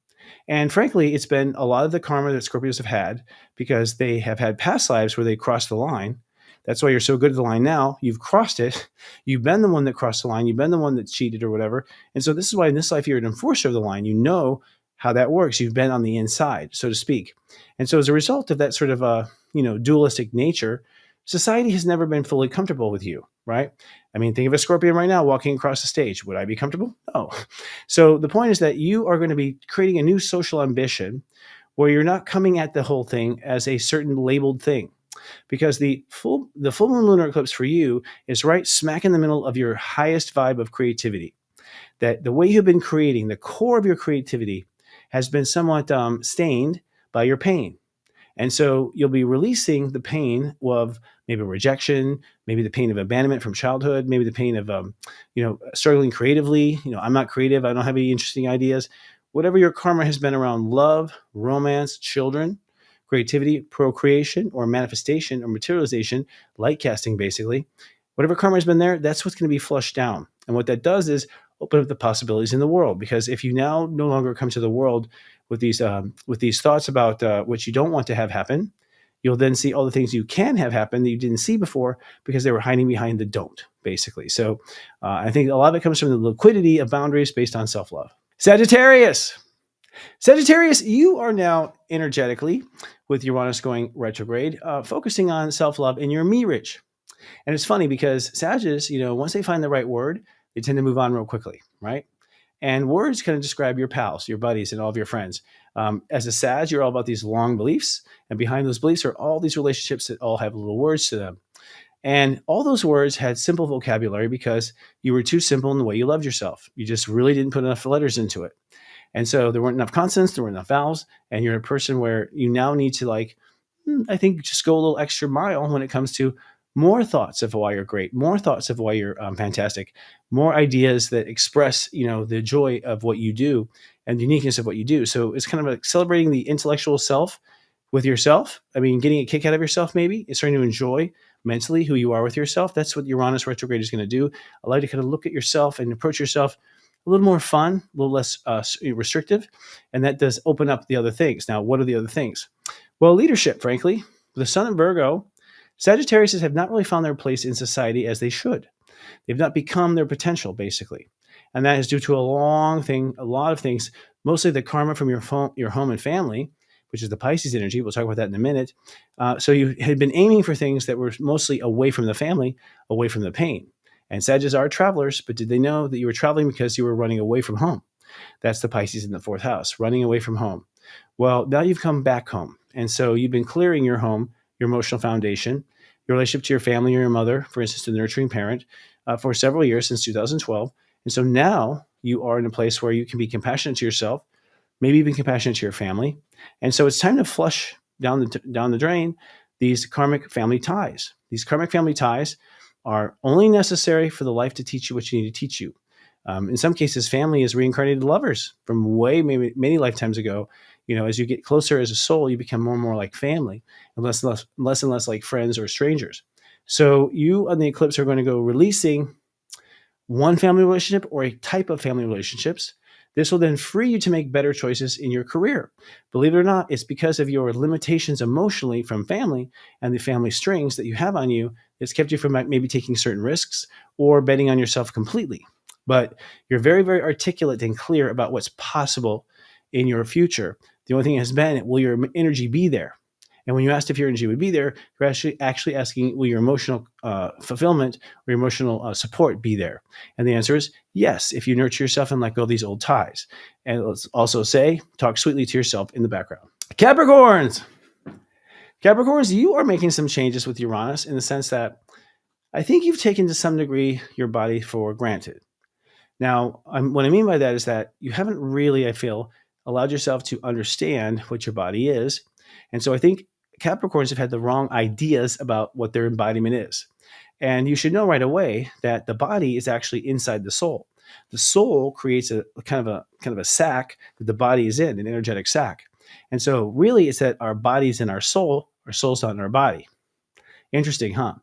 And frankly, it's been a lot of the karma that Scorpios have had because they have had past lives where they crossed the line. That's why you're so good at the line now. You've crossed it. You've been the one that crossed the line. You've been the one that cheated or whatever. And so this is why in this life you're an enforcer of the line. You know how that works. You've been on the inside, so to speak. And so as a result of that sort of dualistic nature, society has never been fully comfortable with you, right? I mean, think of a Scorpion right now walking across the stage. Would I be comfortable? No. So the point is that you are going to be creating a new social ambition where you're not coming at the whole thing as a certain labeled thing. Because the full moon lunar eclipse for you is right smack in the middle of your highest vibe of creativity. That the way you've been creating, the core of your creativity has been somewhat stained by your pain. And so you'll be releasing the pain of maybe rejection, maybe the pain of abandonment from childhood, maybe the pain of, struggling creatively. I'm not creative. I don't have any interesting ideas. Whatever your karma has been around love, romance, children, creativity, procreation, or manifestation or materialization, light casting, basically, whatever karma has been there, that's what's going to be flushed down. And what that does is open up the possibilities in the world. Because if you now no longer come to the world with these thoughts about what you don't want to have happen, you'll then see all the things you can have happen that you didn't see before because they were hiding behind the don't, basically. So I think a lot of it comes from the liquidity of boundaries based on self-love. Sagittarius, you are now energetically, with Uranus going retrograde, focusing on self-love in your me-rich. And it's funny because Sagittarius, once they find the right word, they tend to move on real quickly, right? And words kind of describe your pals, your buddies, and all of your friends. As a Sag, you're all about these long beliefs. And behind those beliefs are all these relationships that all have little words to them. And all those words had simple vocabulary because you were too simple in the way you loved yourself. You just really didn't put enough letters into it. And so there weren't enough consonants, there weren't enough vowels. And you're a person where you now need to, I think, just go a little extra mile when it comes to more thoughts of why you're great, more thoughts of why you're fantastic, more ideas that express, the joy of what you do and the uniqueness of what you do. So it's kind of like celebrating the intellectual self with yourself. I mean, getting a kick out of yourself, maybe. It's starting to enjoy mentally who you are with yourself. That's what Uranus retrograde is going to do. Allow you to kind of look at yourself and approach yourself a little more fun, a little less restrictive. And that does open up the other things. Now, what are the other things? Well, leadership, frankly. With the Sun in Virgo, Sagittarius have not really found their place in society as they should. They've not become their potential, basically. And that is due to a lot of things, mostly the karma from your home and family, which is the Pisces energy. We'll talk about that in a minute. So you had been aiming for things that were mostly away from the family, away from the pain. And Sagittarius are travelers, but did they know that you were traveling because you were running away from home? That's the Pisces in the 4th house, running away from home. Well, now you've come back home. And so you've been clearing your home, your emotional foundation, your relationship to your family or your mother, for instance, the nurturing parent, for several years since 2012. And so now you are in a place where you can be compassionate to yourself, maybe even compassionate to your family. And so it's time to flush down the drain these karmic family ties. These karmic family ties are only necessary for the life to teach you what you need to teach you. In some cases, family is reincarnated lovers from maybe many lifetimes ago. As you get closer as a soul, you become more and more like family, and less and less like friends or strangers. So you on the eclipse are going to go releasing one family relationship or a type of family relationships. This will then free you to make better choices in your career. Believe it or not, it's because of your limitations emotionally from family and the family strings that you have on you that's kept you from maybe taking certain risks or betting on yourself completely. But you're very, very articulate and clear about what's possible in your future. The only thing has been, will your energy be there? And when you asked if your energy would be there, you're actually asking, will your emotional fulfillment or your emotional support be there? And the answer is yes, if you nurture yourself and let go of these old ties. And let's also say, talk sweetly to yourself in the background. Capricorns, you are making some changes with Uranus in the sense that I think you've taken to some degree your body for granted. Now, what I mean by that is that you haven't really, I feel, allowed yourself to understand what your body is. And so I think Capricorns have had the wrong ideas about what their embodiment is. And you should know right away that the body is actually inside the soul. The soul creates a kind of a sack that the body is in, an energetic sack. And so really it's that our body's in our soul's not in our body. Interesting, huh?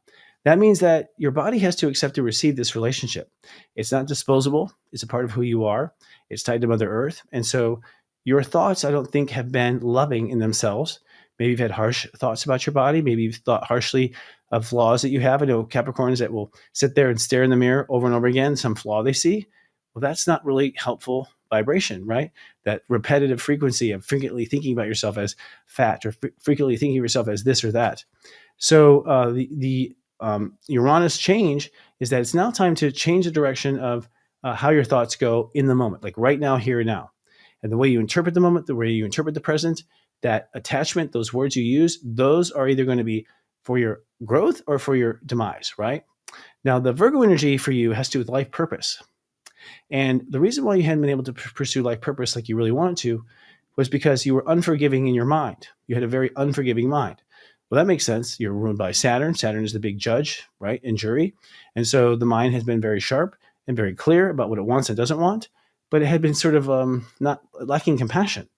That means that your body has to accept to receive this relationship. It's not disposable. It's a part of who you are. It's tied to Mother Earth. And so your thoughts, I don't think, have been loving in themselves. Maybe you've had harsh thoughts about your body. Maybe you've thought harshly of flaws that you have. I know Capricorns that will sit there and stare in the mirror over and over again, some flaw they see. Well, that's not really helpful vibration, right? That repetitive frequency of frequently thinking about yourself as fat or frequently thinking of yourself as this or that. So the Uranus change is that it's now time to change the direction of how your thoughts go in the moment, like right now, here and now. And the way you interpret the moment, the way you interpret the present, that attachment, those words you use, those are either going to be for your growth or for your demise, right? Now, the Virgo energy for you has to do with life purpose. And the reason why you hadn't been able to pursue life purpose like you really wanted to was because you were unforgiving in your mind. You had a very unforgiving mind. Well, that makes sense. You're ruled by Saturn. Saturn is the big judge, right, and jury. And so the mind has been very sharp and very clear about what it wants and doesn't want, but it had been sort of not lacking compassion.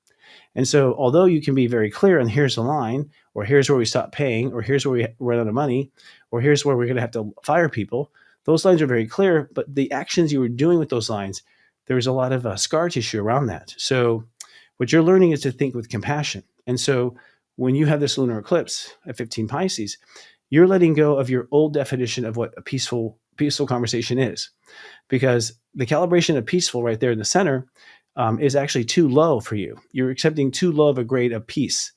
And so although you can be very clear on here's the line, or here's where we stop paying, or here's where we run out of money, or here's where we're going to have to fire people, those lines are very clear, but the actions you were doing with those lines, there was a lot of scar tissue around that. So what you're learning is to think with compassion. And so when you have this lunar eclipse at 15 Pisces, you're letting go of your old definition of what a peaceful conversation is, because the calibration of peaceful right there in the center is actually too low for you. You're accepting too low of a grade of peace.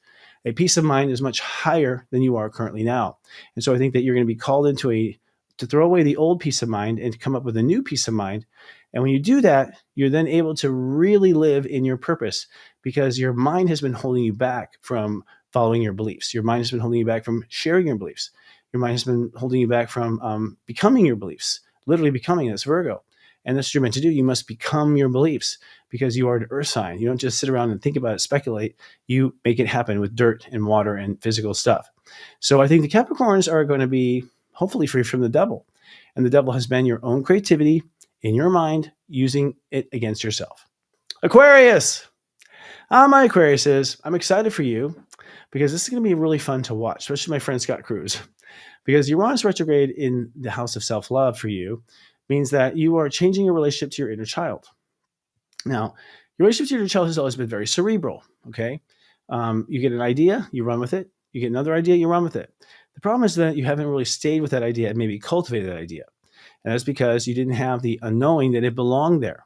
A peace of mind is much higher than you are currently now. And so I think that you're going to be called into to throw away the old peace of mind and come up with a new peace of mind. And when you do that, you're then able to really live in your purpose, because your mind has been holding you back from following your beliefs. Your mind has been holding you back from sharing your beliefs. Your mind has been holding you back from becoming your beliefs, literally becoming. That's Virgo. And that's what you're meant to do. You must become your beliefs, because you are an earth sign. You don't just sit around and think about it, speculate. You make it happen with dirt and water and physical stuff. So I think the Capricorns are going to be hopefully free from the devil. And the devil has been your own creativity in your mind, using it against yourself. Aquarius. My Aquariuses, I'm excited for you, because this is going to be really fun to watch, especially my friend Scott Cruz, because Uranus retrograde in the house of self-love for you means that you are changing your relationship to your inner child. Now, your relationship to your inner child has always been very cerebral, okay? You get an idea, you run with it. You get another idea, you run with it. The problem is that you haven't really stayed with that idea and maybe cultivated that idea. And that's because you didn't have the unknowing that it belonged there.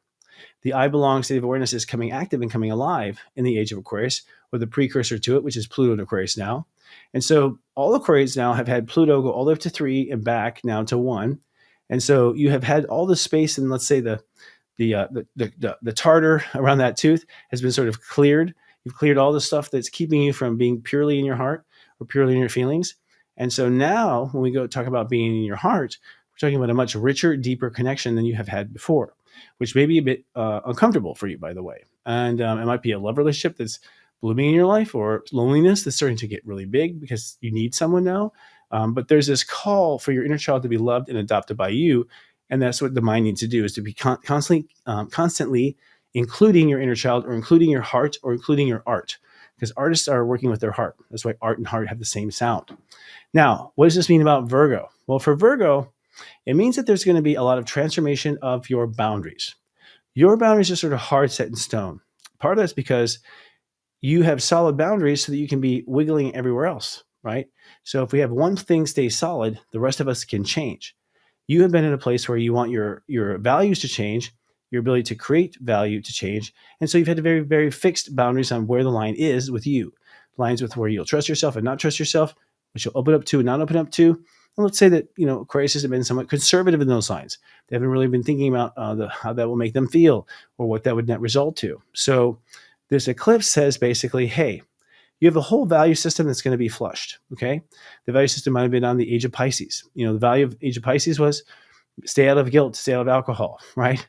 The I belong state of awareness is coming active and coming alive in the age of Aquarius, or the precursor to it, which is Pluto in Aquarius now. And so all Aquarians now have had Pluto go all the way up to 3 and back now to 1. And so you have had all the space, and let's say the tartar around that tooth has been sort of cleared. You've cleared all the stuff that's keeping you from being purely in your heart or purely in your feelings. And so now when we go talk about being in your heart, we're talking about a much richer, deeper connection than you have had before, which may be a bit uncomfortable for you, by the way. And it might be a love relationship that's blooming in your life, or loneliness that's starting to get really big because you need someone now. But there's this call for your inner child to be loved and adopted by you. And that's what the mind needs to do, is to be constantly including your inner child, or including your heart, or including your art, because artists are working with their heart. That's why art and heart have the same sound. Now, what does this mean about Virgo? Well, for Virgo, it means that there's going to be a lot of transformation of your boundaries. Your boundaries are sort of hard set in stone. Part of that's because you have solid boundaries so that you can be wiggling everywhere else, right? So if we have one thing stay solid, the rest of us can change. You have been in a place where you want your values to change, your ability to create value to change. And so you've had very, very fixed boundaries on where the line is with you. Lines with where you'll trust yourself and not trust yourself, which you'll open up to and not open up to. And let's say that, Aquarius have been somewhat conservative in those lines. They haven't really been thinking about how that will make them feel, or what that would net result to. So this eclipse says basically, hey, you have a whole value system that's going to be flushed, okay? The value system might have been on the age of Pisces. The value of age of Pisces was stay out of guilt, stay out of alcohol, right?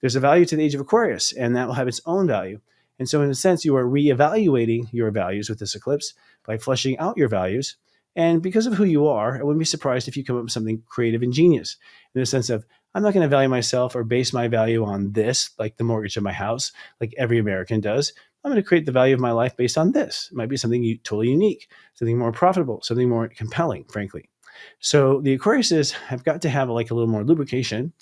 There's a value to the age of Aquarius, and that will have its own value. And so in a sense, you are reevaluating your values with this eclipse by flushing out your values. And because of who you are, I wouldn't be surprised if you come up with something creative and genius, in the sense of, I'm not going to value myself or base my value on this, like the mortgage of my house, like every American does. I'm going to create the value of my life based on this. It might be something totally unique, something more profitable, something more compelling, frankly. So the Aquariuses have got to have like a little more lubrication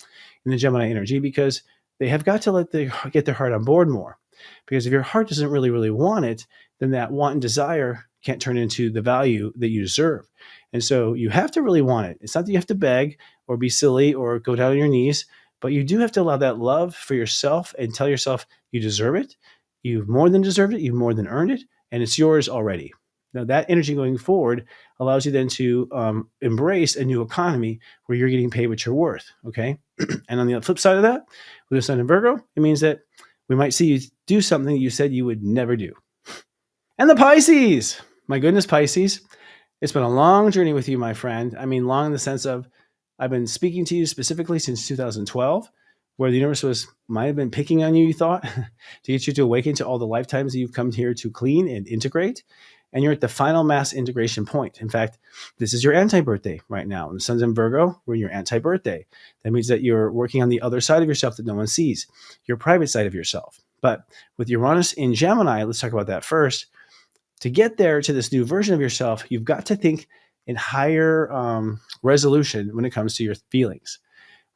in the Gemini energy, because they have got to get their heart on board more. Because if your heart doesn't really, really want it, then that want and desire can't turn into the value that you deserve. And so you have to really want it. It's not that you have to beg or be silly or go down on your knees, but you do have to allow that love for yourself and tell yourself you deserve it. You've more than deserved it. You've more than earned it. And it's yours already. Now, that energy going forward allows you then to embrace a new economy where you're getting paid what you're worth, okay? And on the flip side of that, with the sun in Virgo, it means that we might see you do something you said you would never do. And the Pisces. My goodness, Pisces. It's been a long journey with you, my friend. I mean, long in the sense of I've been speaking to you specifically since 2012, where the universe might have been picking on you, you thought, to get you to awaken to all the lifetimes that you've come here to clean and integrate. And you're at the final mass integration point. In fact, this is your anti-birthday right now. And the sun's in Virgo, we're in your anti-birthday. That means that you're working on the other side of yourself that no one sees, your private side of yourself. But with Uranus in Gemini, let's talk about that first. To get there to this new version of yourself, you've got to think in higher resolution when it comes to your feelings.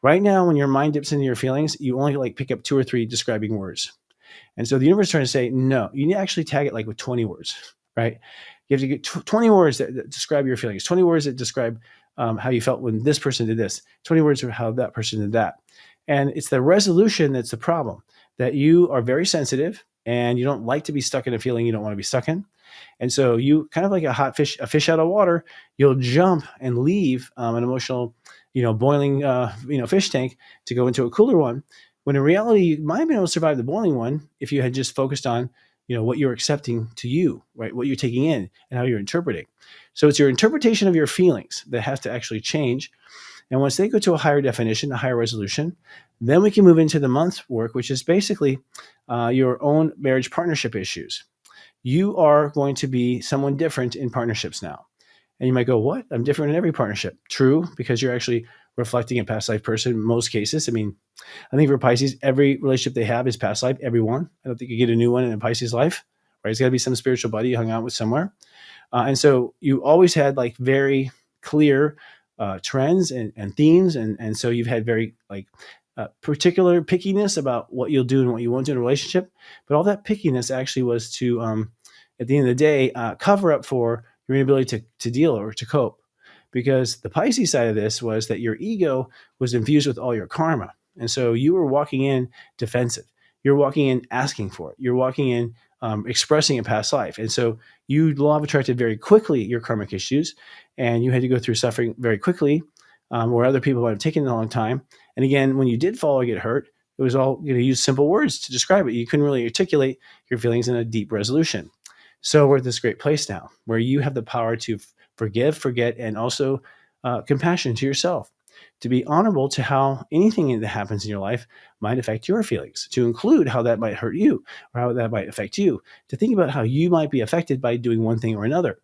Right now, when your mind dips into your feelings, you only pick up 2 or 3 describing words. And so the universe is trying to say, no, you need to actually tag it with 20 words, right? You have to get 20 words that describe your feelings, 20 words that describe how you felt when this person did this, 20 words of how that person did that. And it's the resolution that's the problem, that you are very sensitive and you don't like to be stuck in a feeling you don't want to be stuck in. And so you kind of like a fish out of water, you'll jump and leave an emotional, boiling, fish tank to go into a cooler one. When in reality, you might have been able to survive the boiling one if you had just focused on, what you're accepting to you, right? What you're taking in and how you're interpreting. So it's your interpretation of your feelings that has to actually change. And once they go to a higher definition, a higher resolution, then we can move into the month work, which is basically your own marriage partnership issues. You are going to be someone different in partnerships now. And you might go, what? I'm different in every partnership. True, because you're actually reflecting a past life person in most cases. I mean, I think for Pisces, every relationship they have is past life, everyone. I don't think you get a new one in a Pisces life, right? It's got to be some spiritual buddy you hung out with somewhere. And so you always had very clear trends and themes. And so you've had very particular pickiness about what you'll do and what you won't do in a relationship. But all that pickiness actually was to, at the end of the day, cover up for your inability to deal or to cope. Because the Pisces side of this was that your ego was infused with all your karma. And so you were walking in defensive. You're walking in asking for it. You're walking in expressing a past life. And so you law of attracted very quickly your karmic issues. And you had to go through suffering very quickly, where other people might have taken a long time. And again, when you did fall or get hurt, it was all use simple words to describe it. You couldn't really articulate your feelings in a deep resolution. So we're at this great place now where you have the power to forgive, forget, and also compassion to yourself, to be honorable to how anything that happens in your life might affect your feelings, to include how that might hurt you or how that might affect you, to think about how you might be affected by doing one thing or another.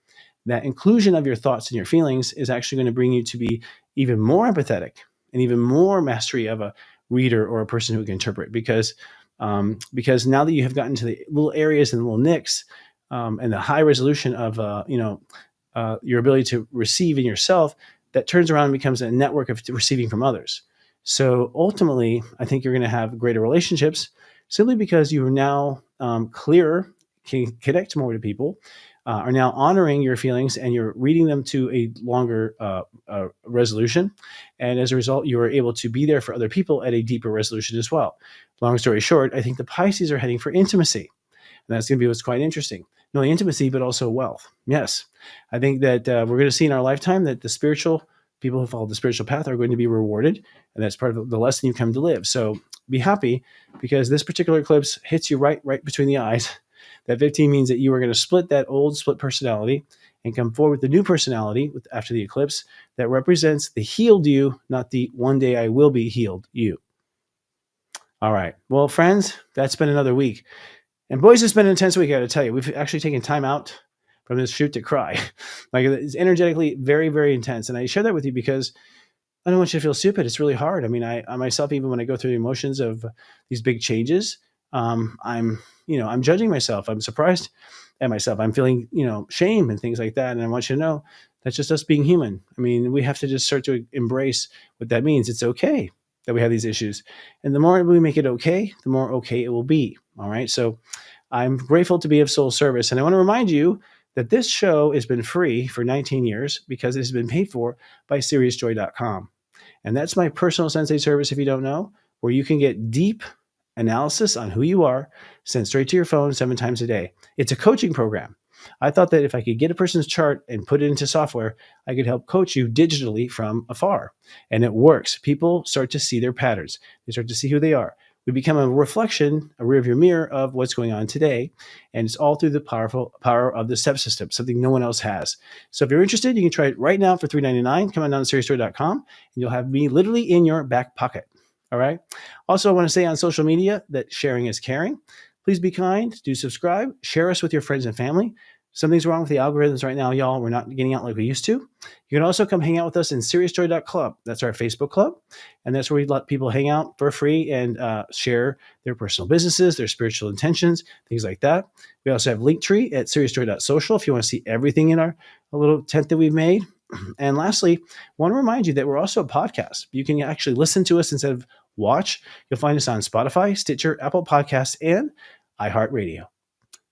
That inclusion of your thoughts and your feelings is actually going to bring you to be even more empathetic and even more mastery of a reader or a person who can interpret, because now that you have gotten to the little areas and the little nicks and the high resolution of your ability to receive in yourself, that turns around and becomes a network of receiving from others. So ultimately, I think you're going to have greater relationships simply because you are now clearer, can connect more to people, are now honoring your feelings, and you're reading them to a longer resolution. And as a result, you are able to be there for other people at a deeper resolution as well. Long story short, I think the Pisces are heading for intimacy. And that's going to be what's quite interesting. Not only intimacy, but also wealth. Yes, I think that we're going to see in our lifetime that the spiritual people who follow the spiritual path are going to be rewarded. And that's part of the lesson you come to live. So be happy, because this particular eclipse hits you right between the eyes. That 15 means that you are going to split that old split personality and come forward with the new personality after the eclipse that represents the healed you, not the one day I will be healed you. All right. Well, friends, that's been another week. And boys, it's been an intense week, I got to tell you. We've actually taken time out from this shoot to cry. It's energetically very, very intense. And I share that with you because I don't want you to feel stupid. It's really hard. I mean, I myself, even when I go through the emotions of these big changes, I'm judging myself. I'm surprised at myself. I'm feeling, shame and things like that. And I want you to know that's just us being human. I mean, we have to just start to embrace what that means. It's okay that we have these issues. And the more we make it okay, the more okay it will be. All right. So I'm grateful to be of soul service. And I want to remind you that this show has been free for 19 years because it has been paid for by SeriousJoy.com. And that's my personal sensei service, if you don't know, where you can get deep analysis on who you are sent straight to your phone 7 times a day. It's a coaching program. I thought that if I could get a person's chart and put it into software, I could help coach you digitally from afar. And it works. People start to see their patterns. They start to see who they are. We become a reflection, a rearview mirror of what's going on today. And it's all through the power of the step system, something no one else has. So if you're interested, you can try it right now for $3.99. Come on down to SeriousJoy.com and you'll have me literally in your back pocket. All right. Also, I want to say on social media that sharing is caring. Please be kind, do subscribe, share us with your friends and family. Something's wrong with the algorithms right now, y'all. We're not getting out like we used to. You can also come hang out with us in seriousjoy.club. That's our Facebook club. And that's where we let people hang out for free and share their personal businesses, their spiritual intentions, things like that. We also have Linktree at seriousjoy.social if you want to see everything in our little tent that we've made. And lastly, I want to remind you that we're also a podcast. You can actually listen to us instead of watch. You'll find us on Spotify, Stitcher, Apple Podcasts, and iHeartRadio.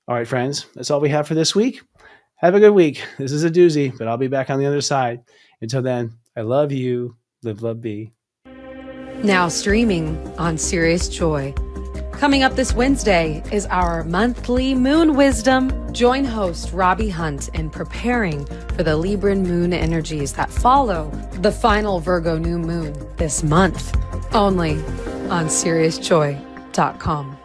All right, friends, that's all we have for this week. Have a good week. This is a doozy, but I'll be back on the other side. Until then, I love you. Live, love, be. Now streaming on Sirius Joy. Coming up this Wednesday is our monthly Moon Wisdom. Join host Robbie Hunt in preparing for the Libran moon energies that follow the final Virgo new moon this month, only on SiriusJoy.com.